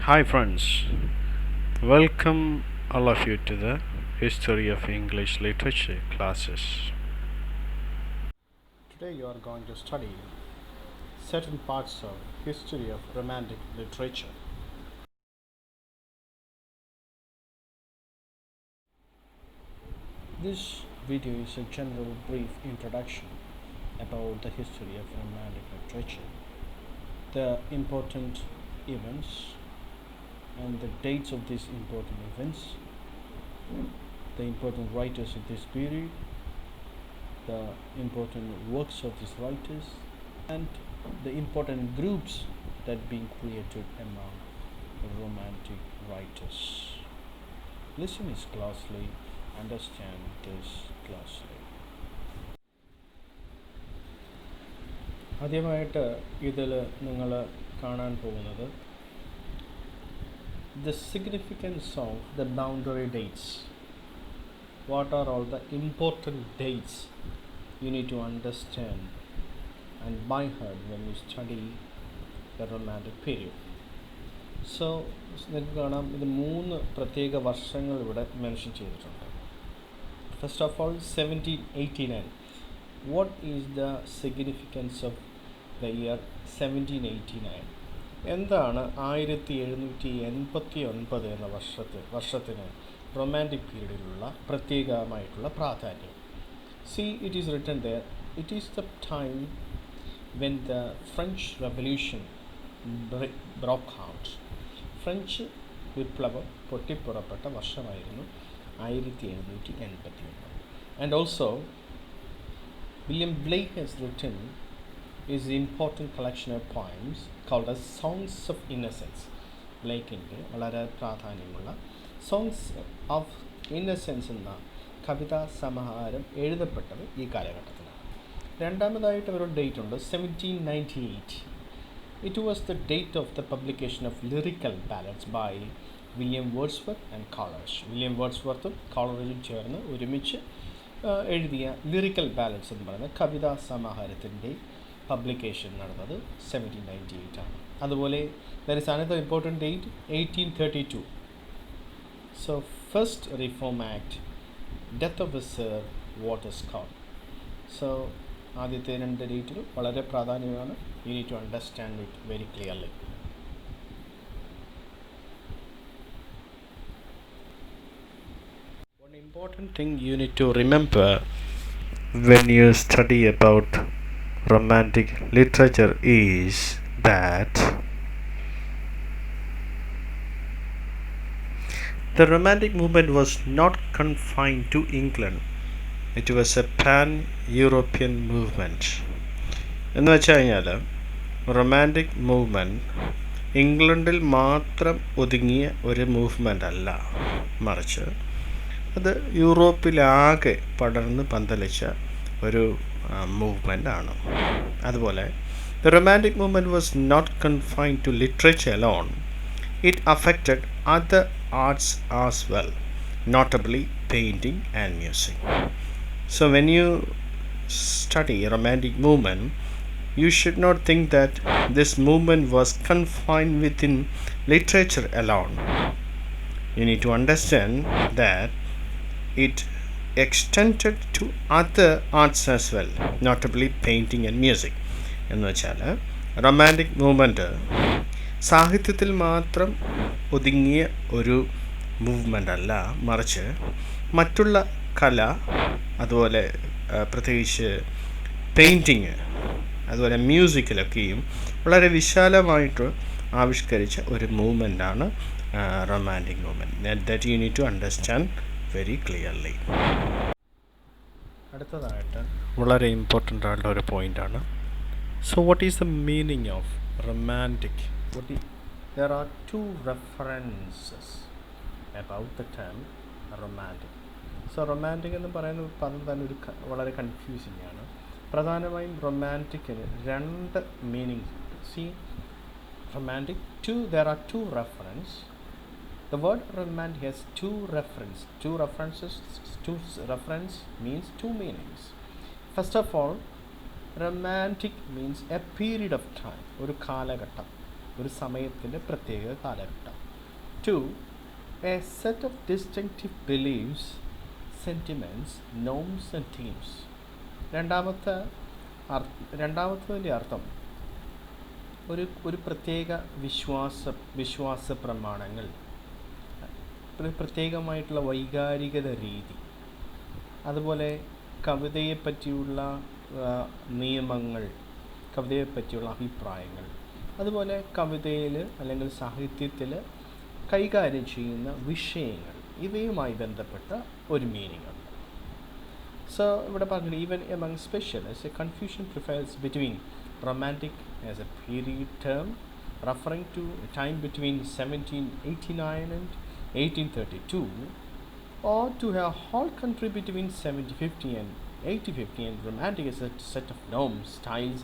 Hi friends, welcome all of you to the History of English Literature classes. Today you are going to study certain parts of history of Romantic literature. This video is a general brief introduction about the history of Romantic literature, the important events and the dates of these important events, the important writers of this period, the important works of these writers, and the important groups that being created among romantic writers. Listen this closely, understand this closely. ആദ്യമായിട്ട് ഇതിൽ നിങ്ങൾ കാണാൻ പോകുന്നത് the significance of the boundary dates. What are all the important dates you need to understand and by heart when you study the Romantic period? So നിങ്ങൾക്ക് കാണാം ഇത് 3 പ്രത്യേക വർഷങ്ങൾ ഇവിടെ മെൻഷൻ ചെയ്തിട്ടുണ്ട്. First of all 1789. What is the significance of the year 1789? എന്താണ് 1789 എന്ന വർഷത്തിന് റൊമാൻറ്റിക് പീരീഡിലുള്ള പ്രത്യേകമായിട്ടുള്ള പ്രാധാന്യം? See it is written there, it is the time when the French revolution broke out. French വിപ്ലവം പൊട്ടിപ്പുറപ്പെട്ട വർഷമായിരുന്നു 1789. And also William Blake has written is the important collection of poems called as Songs of Innocence. ബ്ലേക്കിൻ്റെ വളരെ പ്രാധാന്യമുള്ള songs of innocence എന്ന കവിതാ സമാഹാരം എഴുതപ്പെട്ടത് ഈ കാലഘട്ടത്തിലാണ്. രണ്ടാമതായിട്ട് ഒരു ഡേറ്റ് ഉണ്ട്, 1798. It was the date of the publication of lyrical ballads by William Wordsworth and Coleridge. William വേർഡ്സ്വർത്തും കോളറിജും ചേർന്ന് ഒരുമിച്ച് എഴുതിയ ലിറിക്കൽ ബാലൻസ് എന്ന് പറയുന്ന കവിതാ സമാഹാരത്തിൻ്റെ പബ്ലിക്കേഷൻ നടന്നത് 1798 ആണ്. അതുപോലെ there is another important date 1832. So first Reform Act, death of sir Walter Scott. So ആദ്യത്തെ 2 ഡേറ്റുകൾ വളരെ പ്രാധാന്യമാണ്. You need to understand it very clearly. One important thing you need to remember when you study about Romantic literature is that the Romantic movement was not confined to England. It was a pan-European movement. എന്ന് വെച്ച് കഴിഞ്ഞാൽ romantic movement ഇംഗ്ലണ്ടിൽ മാത്രം ഒതുങ്ങിയ ഒരു movement അല്ല, മറിച്ച് അത് യൂറോപ്പിലാകെ പടർന്ന് പന്തലിച്ച ഒരു മൂവ്മെൻ്റ് ആണ്. അതുപോലെ the romantic movement was not confined to literature alone. It affected other arts as well, notably painting and music. So when you study romantic movement, you should not think that this movement was confined within literature alone. You need to understand that it extended to other arts as well, notably painting and music. എന്ന് വെച്ചാൽ romantic movement സാഹിത്യത്തിൽ മാത്രം ഒതുങ്ങിയ ഒരു movement അല്ല, മറിച്ച് മറ്റുള്ള കല, അതുപോലെ പ്രത്യേകിച്ച് പെയിൻറ്റിങ്, അതുപോലെ മ്യൂസിക്കിലൊക്കെയും വളരെ വിശാലമായിട്ട് ആവിഷ്കരിച്ച ഒരു മൂവ്മെൻ്റാണ് romantic movement. That you need to understand very clearly. അടുത്തതായിട്ട് വളരെ ഇമ്പോർട്ടൻ്റ് ആയിട്ടുള്ള ഒരു പോയിൻ്റാണ്. So what is the meaning of romantic? There are 2 references about the term romantic. So romantic എന്ന് പറയുന്ന പദം തന്നെ വളരെ കൺഫ്യൂസിങ് ആണ്. പ്രധാനമായും റൊമാൻറ്റിക്കിന് 2 മീനിങ്സ് ഉണ്ട്. സി romantic, there are 2 reference. The word romantic has 2 reference. 2 reference means 2 meanings. First of all, romantic means a period of time. ഒരു കാലഘട്ടം, ഒരു സമയത്തിൻ്റെ പ്രത്യേക കാലഘട്ടം. Two, a set of distinctive beliefs, sentiments, norms and themes. രണ്ടാമത്തെ രണ്ടാമത്തതിൻ്റെ അർത്ഥം ഒരു പ്രത്യേക വിശ്വാസ പ്രമാണങ്ങൾ, ഒരു പ്രത്യേകമായിട്ടുള്ള വൈകാരികത രീതി, അതുപോലെ കവിതയെപ്പറ്റിയുള്ള നിയമങ്ങൾ, കവിതയെപ്പറ്റിയുള്ള അഭിപ്രായങ്ങൾ, അതുപോലെ കവിതയിൽ അല്ലെങ്കിൽ സാഹിത്യത്തിൽ കൈകാര്യം ചെയ്യുന്ന വിഷയങ്ങൾ, ഇവയുമായി ബന്ധപ്പെട്ട ഒരു മീനിങ് ഉണ്ട്. സോ ഇവിടെ പറഞ്ഞു, even among specialist A confusion prefers between romantic as A period term referring to a time between 1789 and 1832, or to a whole country between 1750 and 1850, and romantic is a set of norms, styles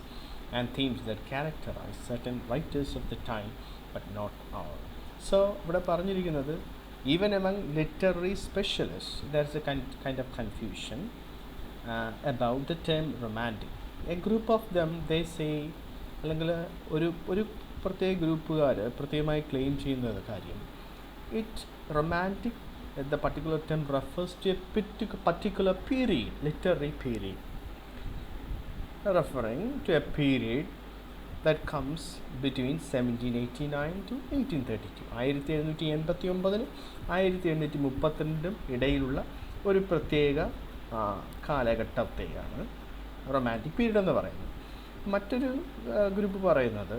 and themes that characterize certain writers of the time but not all. So ഇവിടെ പറഞ്ഞിരിക്കുന്നത്, even among literary specialists there is a kind of confusion about the term romantic. A group of them, they say, അല്ലെങ്കിൽ ഒരു പ്രത്യേക ഗ്രൂപ്പുകാർ പ്രത്യേകമായി claim ചെയ്യുന്ന കാര്യം, it romantic the particular term refers to a particular period, literary period, referring to a period that comes between 1789 to 1832. 1789 1832 ഇടയിലുള്ള ഒരു പ്രത്യേക കാലഘട്ടത്തെയാണ് romantic period എന്ന് പറയുന്നത്. മറ്റൊരു ഗ്രൂപ്പ് പറയുന്നത്,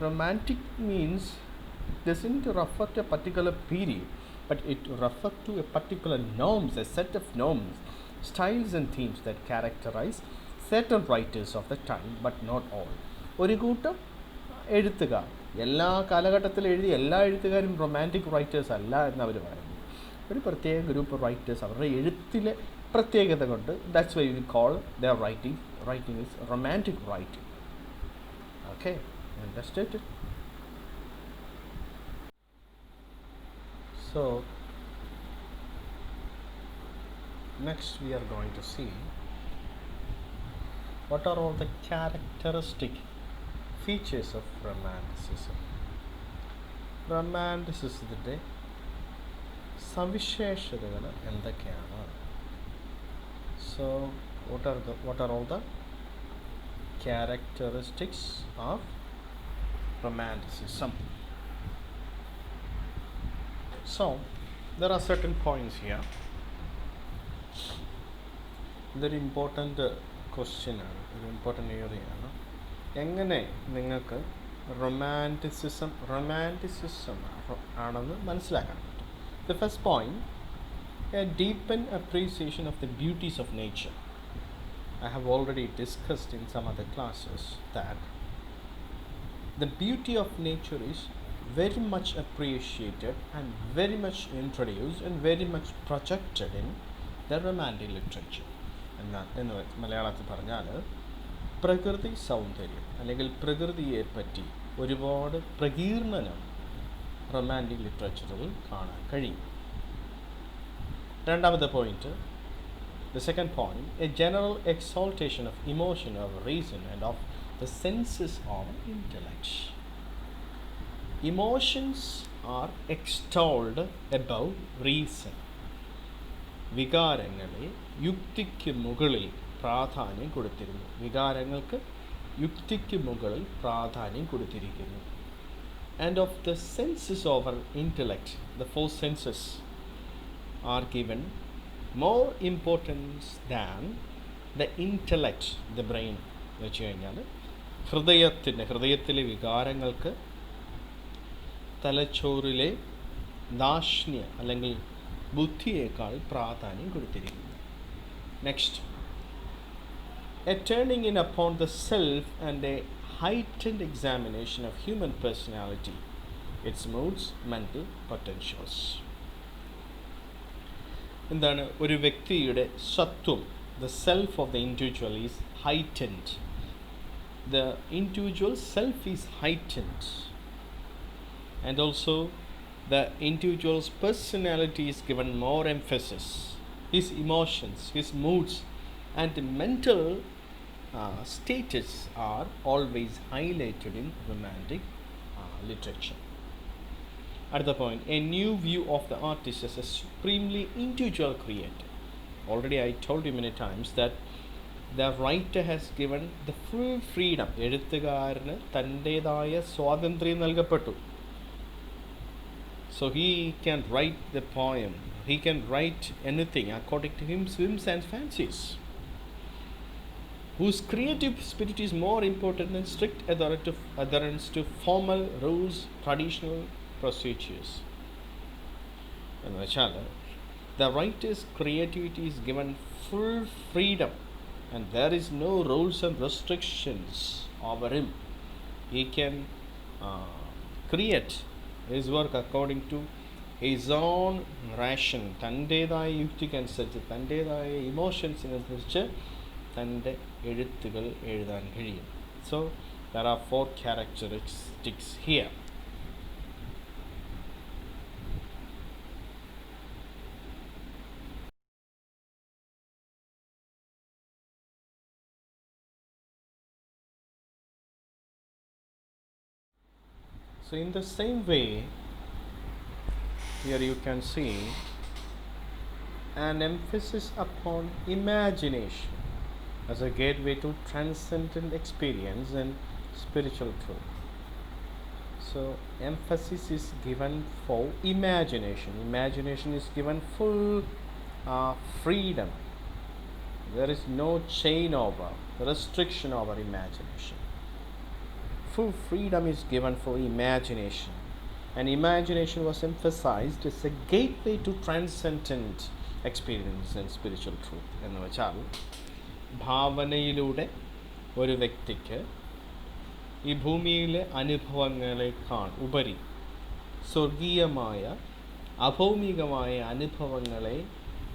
romantic means doesn't refer to a particular period, but it refers to a particular norms, a set of norms, styles and themes that characterize certain writers of the time but not all. ഒരു കൂട്ടം എഴുത്തുകാർ, എല്ലാ കാലഘട്ടത്തിലും എഴുതിയ എല്ലാ എഴുത്തുകാരും romantic writers അല്ല എന്നവർ പറയുന്നു. ഒരു പ്രത്യേക ഗ്രൂപ്പ് റൈറ്റേഴ്സ് അവരുടെ എഴുത്തിലെ പ്രത്യേകത കൊണ്ട്, that's why we call their writing is romantic writing. Okay, understood? So next we are going to see what are all the characteristic features of romanticism. റൊമാൻറ്റിസിസത്തിൻ്റെ സവിശേഷതകൾ എന്തൊക്കെയാണ്? So what are all the characteristics of romanticism? So there are certain points here. ഇതൊരു important ക്വസ്റ്റ്യനാണ്, ഒരു important ഏരിയയാണ്. എങ്ങനെ നിങ്ങൾക്ക് romanticism ആണെന്ന് മനസ്സിലാക്കാൻ പറ്റും? The first point, a deepened appreciation of the beauties of nature. I have already discussed in some other classes that the beauty of nature is very much appreciated and very much introduced and very much projected in the romantic literature. എന്ന് മലയാളത്തിൽ പറഞ്ഞാൽ പ്രകൃതി സൗന്ദര്യം അല്ലെങ്കിൽ പ്രകൃതിയെപ്പറ്റി ഒരുപാട് പ്രകീർണനം romantic ലിറ്ററേച്ചറിൽ കാണാൻ കഴിയും. രണ്ടാമത്തെ point, the second point, a general exaltation of emotion of reason and of the senses of intellect. Emotions are extolled above reason. വികാരങ്ങളെ യുക്തിക്ക് മുകളിൽ പ്രാധാന്യം കൊടുത്തിരുന്നു. വികാരങ്ങൾക്ക് യുക്തിക്ക് മുകളിൽ പ്രാധാന്യം കൊടുത്തിരിക്കുന്നു. And of the senses over intellect, the four senses are given more importance than the intellect, the brain. എന്ന് വെച്ച് കഴിഞ്ഞാൽ ഹൃദയത്തിലെ വികാരങ്ങൾക്ക് തലച്ചോറിലെ ദാക്ഷ്ണ്യ അല്ലെങ്കിൽ ബുദ്ധിയേക്കാൾ പ്രാധാന്യം കൊടുത്തിരിക്കുന്നു. Next, a turning in upon the self and a heightened examination of human personality, its moods, mental potentials. എന്താണ് ഒരു വ്യക്തിയുടെ സത്വം? The self of the individual is heightened. The individual self is heightened, and also the individual's personality is given more emphasis. His emotions, his moods and mental status are always highlighted in romantic literature. At the point, a new view of the artist as a supremely individual creator. Already I told you many times that the writer has given the full freedom. എഴുത്തുകാരന് തൻ്റേതായ സ്വാതന്ത്ര്യം നൽകപ്പെട്ടു. So he can write the poem, he can write anything according to his whims and fancies, whose creative spirit is more important than strict adherence to formal rules, traditional procedures. എന്ന് വെച്ചാൽ the writer's creativity is given full freedom and there is no rules and restrictions over him. He can create his work according to his own ration. തൻ്റേതായ യുക്തിക്കനുസരിച്ച് തൻ്റേതായ ഇമോഷൻസിനനുസരിച്ച് തൻ്റെ എഴുത്തുകൾ എഴുതാൻ കഴിയും. So there are 4 characteristics here. So in the same way, here you can see an emphasis upon imagination as a gateway to transcendent experience and spiritual truth. So emphasis is given for imagination. Imagination is given full freedom. There is no chain over, restriction over imagination. Full freedom is given for imagination, and imagination was emphasized as a gateway to transcendent experience and spiritual truth. എന്ന് വെച്ചാൽ ഭാവനയിലൂടെ ഒരു വ്യക്തിക്ക് ഈ ഭൂമിയിലെ അനുഭവങ്ങളെക്കാൾ ഉപരി സ്വർഗീയമായ അഭൗമികമായ അനുഭവങ്ങളെ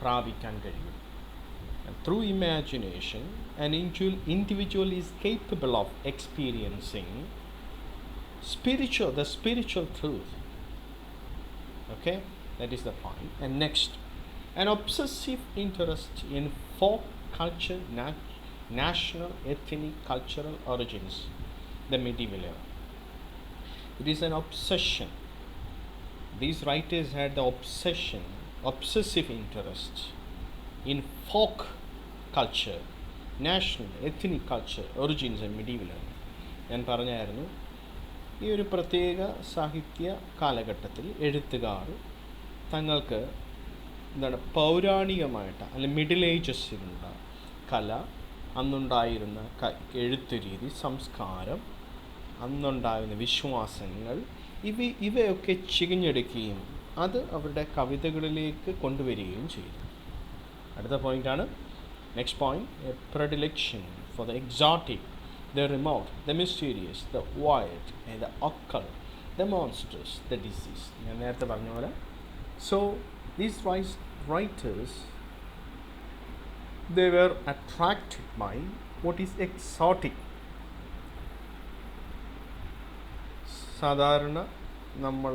പ്രാപിക്കാൻ കഴിയും. Through imagination, an individual is capable of experiencing the spiritual truth. Okay, that is the point. And next, an obsessive interest in folk culture, national, ethnic, cultural origins, the medieval era. It is an obsession. These writers had the obsessive interest in folk culture, national, ethnic culture, origins and medieval era. ഞാൻ പറഞ്ഞായിരുന്നു ഈ ഒരു പ്രത്യേക സാഹിത്യ കാലഘട്ടത്തിൽ എഴുത്തുകാർ തങ്ങൾക്ക് എന്താണ് പൗരാണികമായിട്ട് അല്ലെങ്കിൽ മിഡിൽ ഏജസിലുള്ള കല, അന്നുണ്ടായിരുന്ന എഴുത്ത് രീതി, സംസ്കാരം, അന്നുണ്ടായിരുന്ന വിശ്വാസങ്ങൾ ഇവയൊക്കെ ചികഞ്ഞെടുക്കുകയും അത് അവരുടെ കവിതകളിലേക്ക് കൊണ്ടുവരികയും ചെയ്തു. അടുത്ത പോയിൻ്റാണ് next point, A predilection for the exotic, the remote, the mysterious, the wild, and the occult, the monstrous, the disease. ഞാൻ നേരത്തെ പറഞ്ഞ പോലെ so these writers, they were attracted by what is exotic. സാധാരണ നമ്മൾ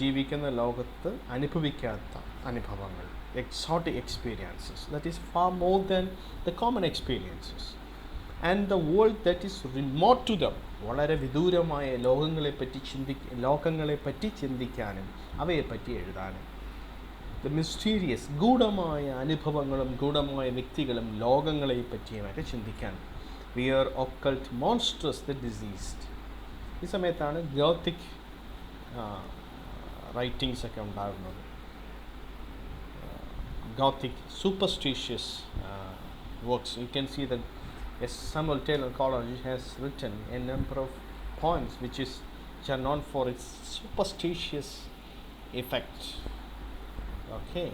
ജീവിക്കുന്ന ലോകത്ത് അനുഭവിക്കാത്ത അനുഭവങ്ങൾ, exotic experiences, that is far more than the common experiences, and the world that is remote to them, വളരെ വിദൂരമായ ലോകങ്ങളെപ്പറ്റി ചിന്തിക്കാനും അവയെപ്പറ്റി എഴുതാനും, the mysterious, ഗൂഢമായ അനുഭവങ്ങളും ഗൂഢമായ വ്യക്തികളും ലോകങ്ങളെ പറ്റിയുമൊക്കെ ചിന്തിക്കാൻ, weird, occult, monstrous, the diseased. ഈ സമയത്താണ് ഗോത്തിക് റൈറ്റിങ്സ് ഒക്കെ ഉണ്ടാകുന്നത്. Gothic superstitious works. You can see that Samuel Taylor Coleridge has written a number of poems which are known for its superstitious effect. Okay.